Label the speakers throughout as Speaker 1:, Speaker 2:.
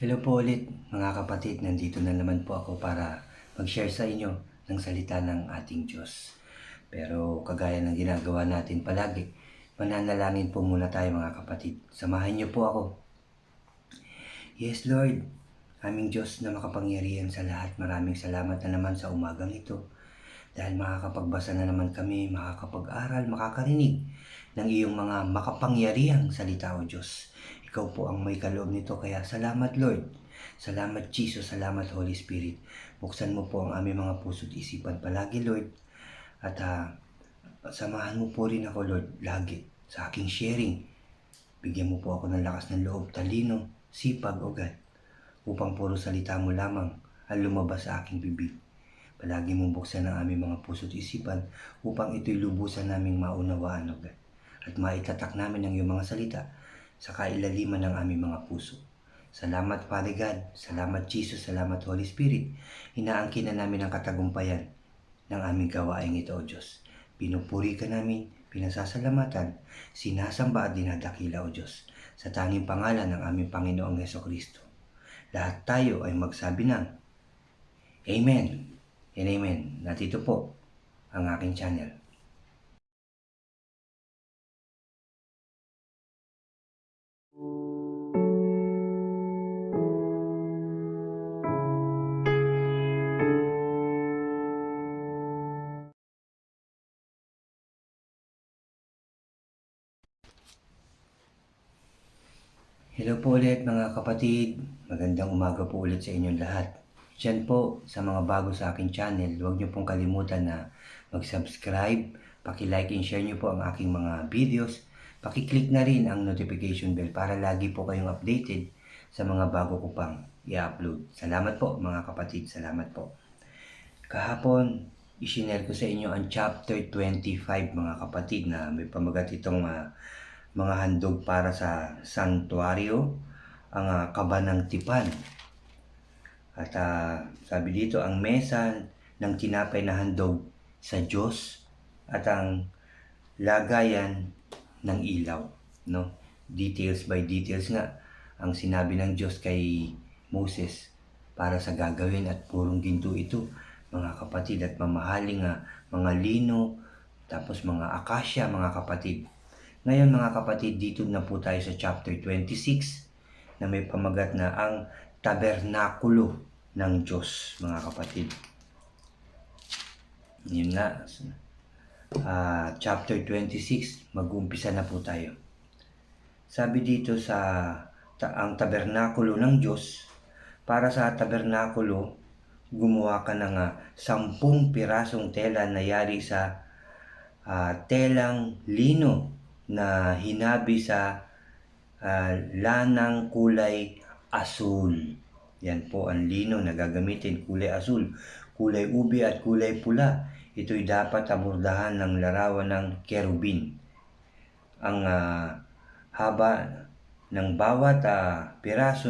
Speaker 1: Hello po ulit mga kapatid, nandito na naman po ako para mag-share sa inyo ng salita ng ating Diyos. Pero kagaya ng ginagawa natin palagi, mananalangin po muna tayo mga kapatid. Samahan niyo po ako. Yes Lord, aming Diyos na makapangyarihan sa lahat, maraming salamat na naman sa umagang ito. Dahil makakapagbasa na naman kami, makakapag-aral, makakarinig ng iyong mga makapangyarihang salita o Diyos. Ikaw po ang may kaloob nito, kaya salamat Lord. Salamat Jesus, salamat Holy Spirit. Buksan mo po ang aming mga puso't isipan palagi Lord. At samahan mo po rin ako Lord lagi sa aking sharing. Bigyan mo po ako ng lakas ng loob, talino, sipag o God, upang puro salita mo lamang ang lumabas sa aking bibig. Palagi mong buksan ang aming mga puso't isipan upang ito'y lubusan naming maunawaan o God. At maitatak namin ang iyong mga salita sa kailaliman ng aming mga puso. Salamat Father God, salamat Jesus, salamat Holy Spirit. Inaangkin na namin ang katagumpayan ng aming gawain ito o Diyos. Pinupuri ka namin, pinasasalamatan, sinasamba at dinadakila o Diyos sa tanging pangalan ng aming Panginoong Hesukristo. Lahat tayo ay magsabi ng Amen and Amen. At ito po ang aking channel. Hello po ulit mga kapatid, magandang umaga po ulit sa inyong lahat. Diyan po sa mga bago sa aking channel, huwag niyo pong kalimutan na mag-subscribe, paki-like and share niyo po ang aking mga videos, paki-click na rin ang notification bell para lagi po kayong updated sa mga bago ko pang i-upload. Salamat po mga kapatid, salamat po. Kahapon, isinare ko sa inyo ang chapter 25 mga kapatid na may pamagat itong mga handog para sa santuario, ang kaba ng tipan. At sabi dito, ang mesa ng tinapay na handog sa Diyos at ang lagayan ng ilaw. No? Details by details nga ang sinabi ng Diyos kay Moses para sa gagawin at purong ginto ito mga kapatid at mamahaling mga lino, tapos mga akasya mga kapatid. Ngayon mga kapatid, dito na po tayo sa chapter 26 na may pamagat na ang tabernakulo ng Diyos mga kapatid. Yun nga, chapter 26, mag-uumpisa na po tayo. Sabi dito sa ang tabernakulo ng Diyos, para sa tabernakulo, gumawa ka ng 10 pirasong tela na yari sa telang lino na hinabi sa lanang kulay asul. Yan po ang lino na gagamitin, kulay asul, kulay ube at kulay pula. Ito'y dapat abordahan ng larawan ng kerubin. Ang haba ng bawat piraso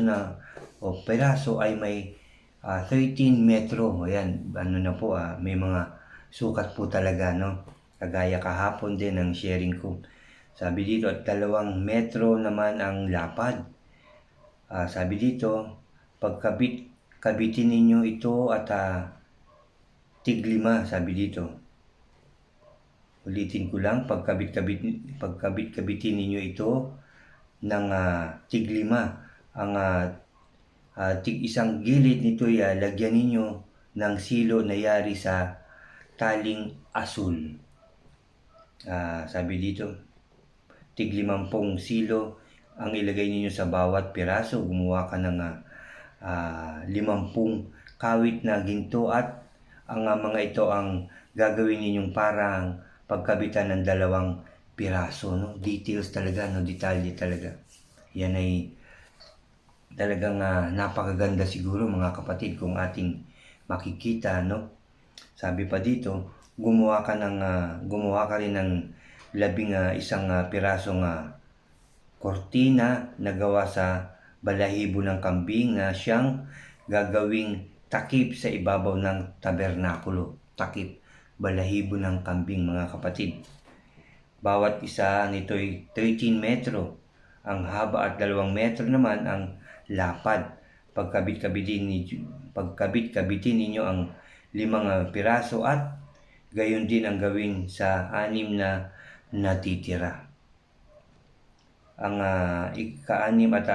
Speaker 1: ay may 13 metro. Ayan, ano na po, may mga sukat po talaga, no? Kagaya kahapon din ang sharing ko. Sabi dito, at 2 metro naman ang lapad. Sabi dito, kabitin ninyo ito at tig-5, sabi dito. Ulitin ko lang, pagkabit-kabitin ninyo ito ng tig-5. Ang tig-isang gilid nito ay lagyan ninyo ng silo na yari sa taling asul. Sabi dito, tig-50 silo ang ilagay ninyo sa bawat piraso. Gumawa ka ng 50 kawit na ginto at ang mga ito ang gagawin ninyong parang pagkabitan ng 2 piraso. No? Details talaga, no? Detalye talaga. Yan ay talagang napakaganda siguro mga kapatid kung ating makikita. No? Sabi pa dito, gumawa ka rin ng 11 pirasong kortina na gawa sa balahibo ng kambing na siyang gagawing takip sa ibabaw ng tabernakulo. Takip, balahibo ng kambing mga kapatid. Bawat isa nito'y 13 metro ang haba at 2 metro naman ang lapad. pagkabit-kabitin ninyo ang 5 piraso at gayon din ang gawin sa 6 na natitira. Ang ika-6 at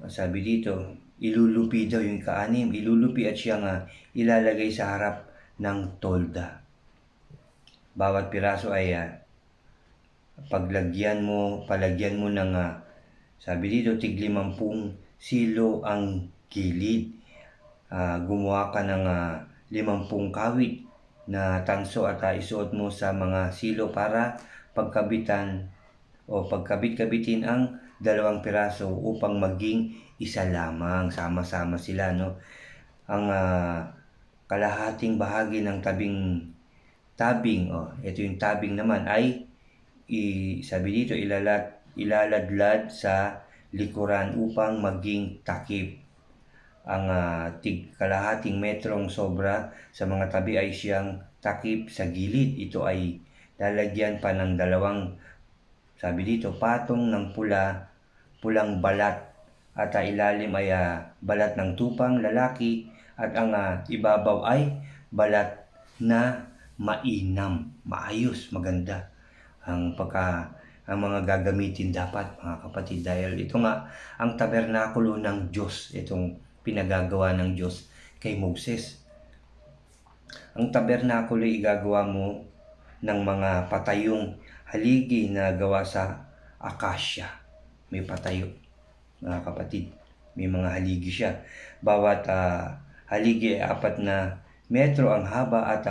Speaker 1: sabi dito, ilulupi daw yung ika-6, ilulupi at siyang ilalagay sa harap ng tolda. Bawat piraso ay palagyan mo ng sabi dito, tig 50 silo ang gilid. Gumawa ka ng 50 kawit na tanso at isuot mo sa mga silo para pagkabit-kabitin ang 2 piraso upang maging isa lamang. Sama-sama sila, no? Ang kalahating bahagi ng tabing, ito yung tabing naman ay sabi dito, ilaladlad sa likuran upang maging takip. Ang kalahating metrong sobra sa mga tabi ay siyang takip sa gilid. Ito ay lalagyan pa ng 2, sabi dito, patong ng pulang balat at ilalim ay balat ng tupang lalaki at ang ibabaw ay balat na mainam, maayos, maganda ang mga gagamitin dapat, mga kapatid, dahil ito nga ang tabernakulo ng Diyos, itong pinagagawa ng Diyos kay Moses. Ang tabernakulo ay igagawa mo ng mga patayong haligi na gawa sa akasya. May patayo, mga kapatid, may mga haligi siya. Bawat haligi ay 4 na metro ang haba at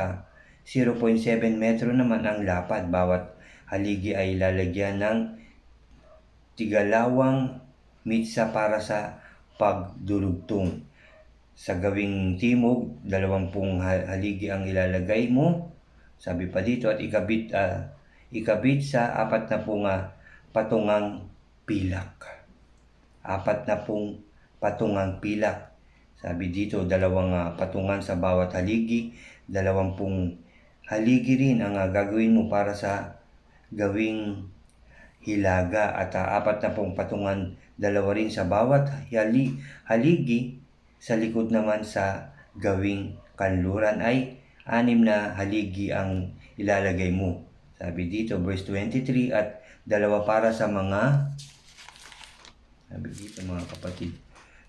Speaker 1: 0.7 metro naman ang lapad. Bawat haligi ay lalagyan ng tigalawang mitsa para sa pagdurugtong. Sa gawing timog, 20 haligi ang ilalagay mo, sabi pa dito, at ikabit sa 40 patungang pilak. 40 patungang pilak. Sabi dito, 2 patungan sa bawat haligi, 20 haligi rin ang gagawin mo para sa gawing hilaga at 40 patungan, 2 rin sa bawat haligi. Sa likod naman sa gawing kanluran ay 6 na haligi ang ilalagay mo. Sabi dito, verse 23, at 2 para sa mga, sabi dito mga kapatid,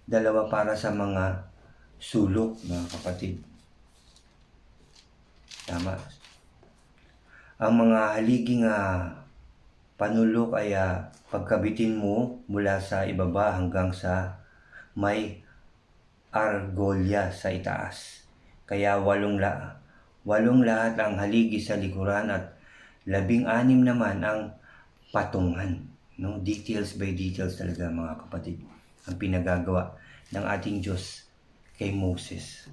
Speaker 1: 2 para sa mga sulok, mga kapatid. Tama. Ang mga haliging panulok ay pagkabitin mo mula sa ibaba hanggang sa may argolya sa itaas. Kaya 8 lahat ang haligi sa likuran at 16 naman ang patungan. No? Details by details talaga, mga kapatid, ang pinagagawa ng ating Diyos kay Moses.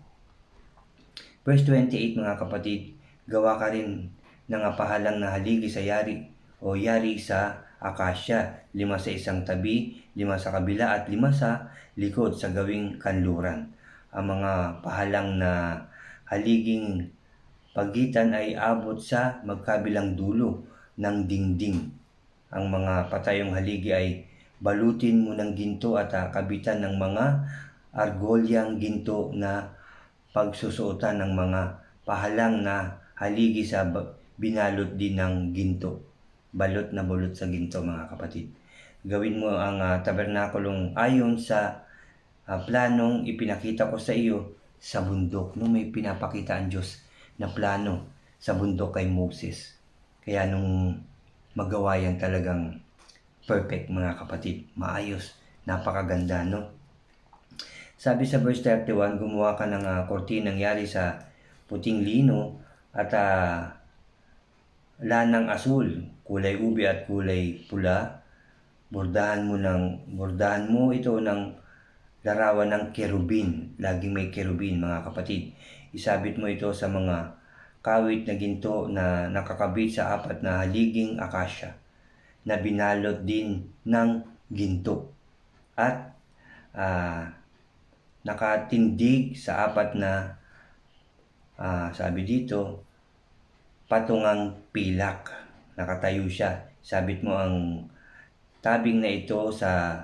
Speaker 1: Verse 28, mga kapatid, gawa ka rin ng pahalang na haligi sa yari sa akasya, 5 sa isang tabi, 5 sa kabila at 5 sa likod sa gawing kanluran. Ang mga pahalang na haliging pagitan ay abot sa magkabilang dulo ng dingding. Ang mga patayong haligi ay balutin mo ng ginto at kabitan ng mga argolyang ginto na pagsusuotan ng mga pahalang na haligi sa binalot din ng ginto. Balot na balot sa ginto, mga kapatid. Gawin mo ang tabernakulong ayon sa planong ipinakita ko sa iyo sa bundok. No, may pinapakita ang Diyos na plano sa bundok kay Moses. Kaya nung magawa yan, talagang perfect, mga kapatid. Maayos, napakaganda, no? Sabi sa verse 31, gumawa ka ng kortinang yari sa puting lino at lanang asul, kulay ube at kulay pula. Bordahan mo ito ng larawan ng kerubin. Laging may kerubin, mga kapatid. Isabit mo ito sa mga kawit na ginto na nakakabit sa 4 na haliging akasya na binalot din ng ginto at nakatindig sa 4 na sabi dito, patungang pilak. Nakatayo siya. Sabit mo ang tabing na ito sa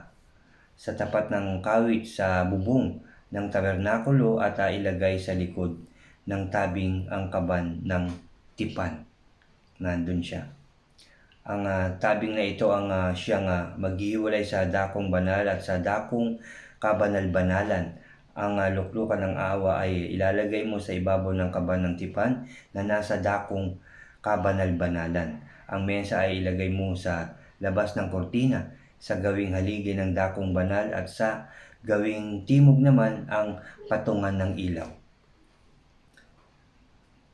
Speaker 1: sa tapat ng kawit sa bubong ng tabernakulo at ilagay sa likod ng tabing ang kaban ng tipan. Nandun siya. Ang tabing na ito ang siyang maghihiwalay sa dakong banal at sa dakong kabanal-banalan. Ang luklukan ng awa ay ilalagay mo sa ibabaw ng kaban ng tipan na nasa dakong kabanal-banalan. Ang mensa ay ilagay mo sa labas ng kortina sa gawing haligi ng dakong banal at sa gawing timog naman ang patungan ng ilaw.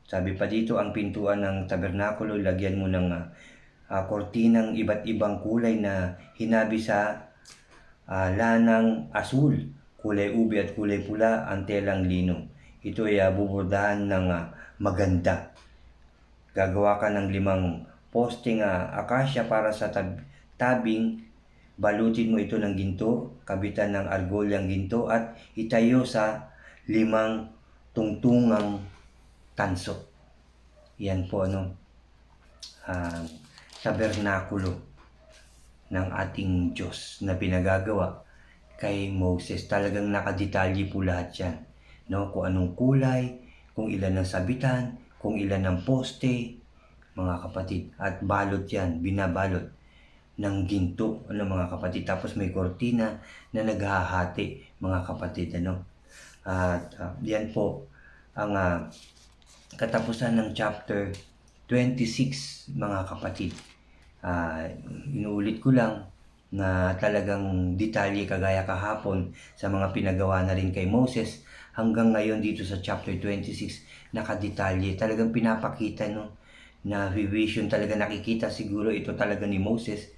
Speaker 1: Sabi pa dito, ang pintuan ng tabernakulo, lagyan mo ng kortinang iba't ibang kulay na hinabi sa lanang asul, kulay ube at kulay pula ang telang lino. Ito ay bubordahan ng maganda. Gagawa ka ng 5 posting akasya para sa tabing. Balutin mo ito ng ginto, kabitan ng argolyang ginto at itayo sa 5 tungtungang tanso. Yan po tabernakulo ng ating Diyos na pinagagawa kay Moses. Talagang nakadetalye po lahat yan. No? Kung anong kulay, kung ilan ang sabitan, kung ilan ang poste, mga kapatid. At balot yan, binabalot ng ginto, mga kapatid. Tapos may kortina na naghahati, mga kapatid. At yan po ang katapusan ng chapter 26, mga kapatid. Inuulit ko lang na talagang detalye kagaya kahapon sa mga pinagawa na rin kay Moses, hanggang ngayon dito sa chapter 26 nakadetalye, talagang pinapakita na vision, talaga nakikita siguro ito talaga ni Moses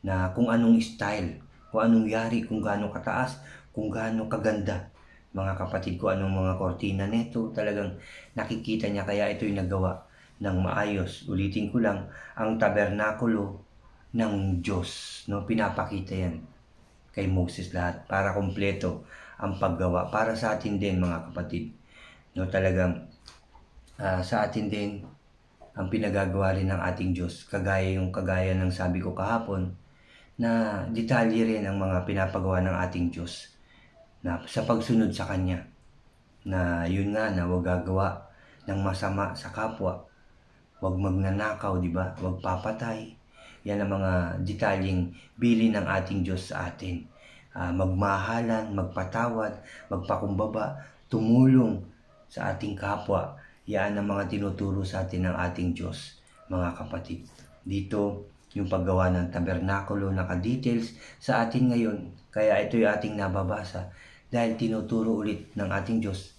Speaker 1: na kung anong style, kung anong yari, kung gaano kataas, kung gaano kaganda, mga kapatid, ko anong mga kortina nito, talagang nakikita niya, kaya ito'y nagawa ng maayos. Ulitin ko lang, ang tabernakulo ng Diyos, pinapakita yan kay Moses lahat para kumpleto ang paggawa para sa atin din, mga kapatid. Talagang sa atin din ang pinagagawa rin ng ating Diyos, kagaya ng sabi ko kahapon, na detalye rin ang mga pinapagawa ng ating Diyos na sa pagsunod sa Kanya, na yun nga, na huwag gagawa ng masama sa kapwa, huwag magnanakaw, di ba? Huwag papatay. Yan ang mga detalyeng bilin ng ating Diyos sa atin. Magmahalan, magpatawad, magpakumbaba, tumulong sa ating kapwa. Yan ang mga tinuturo sa atin ng ating Diyos, mga kapatid. Dito, yung paggawa ng tabernakulo, naka-details sa atin ngayon. Kaya ito'y ating nababasa dahil tinuturo ulit ng ating Diyos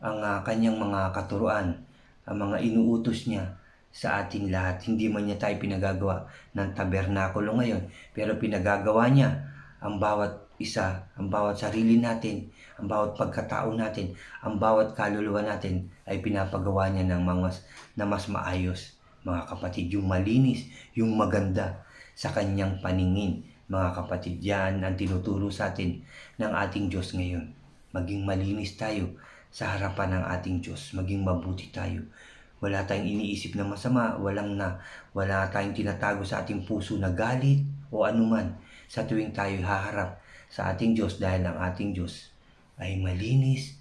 Speaker 1: ang kanyang mga katuruan, ang mga inuutos niya sa atin lahat. Hindi man niya tayo pinagagawa ng tabernakulo ngayon, pero pinagagawa niya ang bawat isa, ang bawat sarili natin, ang bawat pagkatao natin, ang bawat kaluluwa natin ay pinapagawa niya ng na mas maayos, mga kapatid, yung malinis, yung maganda sa kanyang paningin. Mga kapatid, yan ang tinuturo sa atin ng ating Diyos ngayon. Maging malinis tayo sa harapan ng ating Diyos, maging mabuti tayo. Wala tayong iniisip na masama, wala tayong tinatago sa ating puso na galit o anuman sa tuwing tayo haharap sa ating Diyos, dahil ang ating Diyos ay malinis,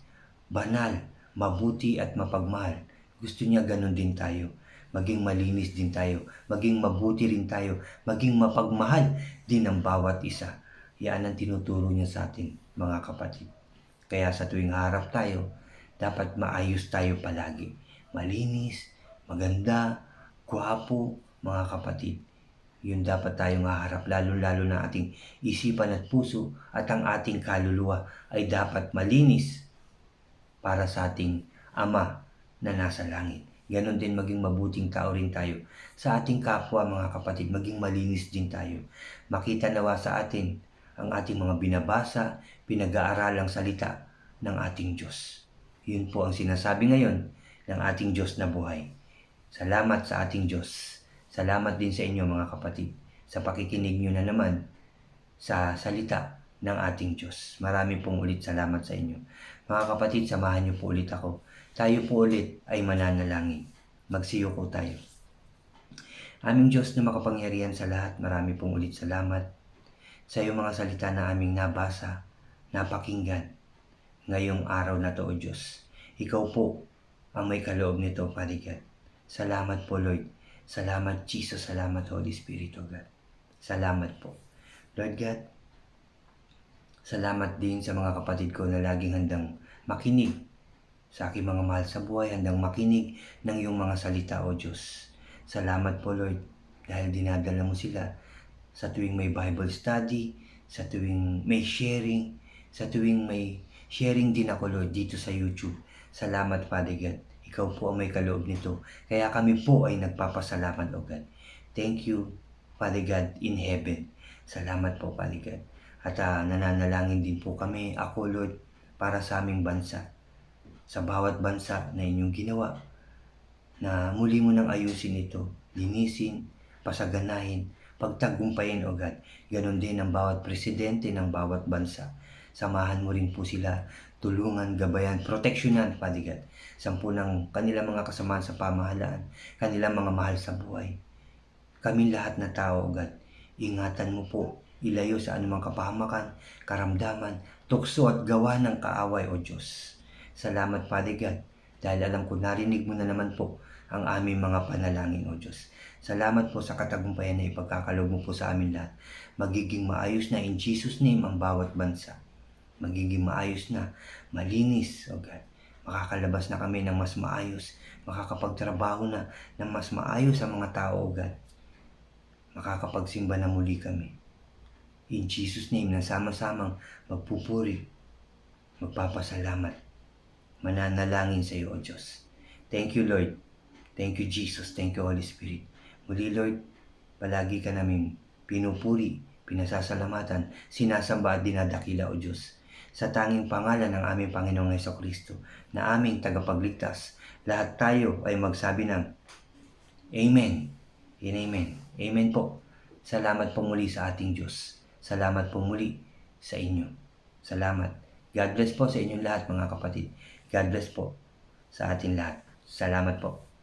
Speaker 1: banal, mabuti at mapagmahal. Gusto niya ganun din tayo. Maging malinis din tayo, maging mabuti rin tayo, maging mapagmahal din ang bawat isa. Yan ang tinuturo niya sa atin, mga kapatid. Kaya sa tuwing harap tayo, dapat maayos tayo palagi. Malinis, maganda, gwapo, mga kapatid. Yun dapat tayong haharap, lalo-lalo na ating isipan at puso, at ang ating kaluluwa ay dapat malinis para sa ating Ama na nasa langit. Ganon din, maging mabuting tao rin tayo sa ating kapwa, mga kapatid. Maging malinis din tayo. Makita nawa sa atin ang ating mga binabasa, pinag-aaralang salita ng ating Diyos. Yun po ang sinasabi ngayon ng ating Diyos na buhay. Salamat sa ating Diyos. Salamat din sa inyo, mga kapatid, sa pakikinig nyo na naman sa salita ng ating Diyos. Marami pong ulit salamat sa inyo. Mga kapatid, samahan nyo po ulit ako. Tayo po ulit ay mananalangin. Magsiyoko tayo. Aming Diyos na makapangyarihan sa lahat, marami pong ulit salamat sa iyong mga salita na aming nabasa, napakinggan ngayong araw na to, O Diyos. Ikaw po ang may kaloob nito, Father God. Salamat po, Lord. Salamat, Jesus. Salamat, Holy Spirit, O God. Salamat po. Lord God, salamat din sa mga kapatid ko na laging handang makinig sa aking mga mahal sa buhay, handang makinig ng iyong mga salita, O Diyos. Salamat po, Lord, dahil dinadala mo sila sa tuwing may Bible study, sa tuwing may sharing, sa tuwing may sharing din ako, Lord, dito sa YouTube. Salamat, Father God. Ikaw po ang may kaloob nito. Kaya kami po ay nagpapasalamat, O God. Thank you, Father God in heaven. Salamat po, Father God. At nananalangin din po kami, ako, Lord, para sa aming bansa. Sa bawat bansa na inyong ginawa, na muli mo nang ayusin ito, linisin, pasaganahin, pagtagumpayin, O God. Ganon din ang bawat presidente ng bawat bansa. Samahan mo rin po sila, tulungan, gabayan, proteksyonan, Father God. Sampu ng kanilang mga kasamahan sa pamahalaan, kanilang mga mahal sa buhay. Kaming lahat na tao, O God, ingatan mo po, ilayo sa anumang kapahamakan, karamdaman, tukso at gawa ng kaaway, O Diyos. Salamat, Father God, dahil alam ko narinig mo na naman po ang aming mga panalangin, O Diyos. Salamat po sa katagumpayan na ipagkakaloob mo po sa amin lahat. Magiging maayos na in Jesus' name ang bawat bansa. Magiging maayos na, malinis, O God. Makakalabas na kami ng mas maayos. Makakapagtrabaho na ng mas maayos ang mga tao, O God. Makakapagsimba na muli kami. In Jesus' name, na sama-samang magpupuri, magpapasalamat, mananalangin sa iyo, O Diyos. Thank you, Lord. Thank you, Jesus. Thank you, Holy Spirit. Muli, Lord, palagi ka namin pinupuri, pinasasalamatan, sinasamba at dinadakila, O Diyos. Sa tanging pangalan ng aming Panginoong Hesukristo, na aming tagapagligtas, lahat tayo ay magsabi ng Amen. And Amen. Amen po. Salamat po muli sa ating Diyos. Salamat po muli sa inyo. Salamat. God bless po sa inyong lahat, mga kapatid. God bless po sa ating lahat. Salamat po.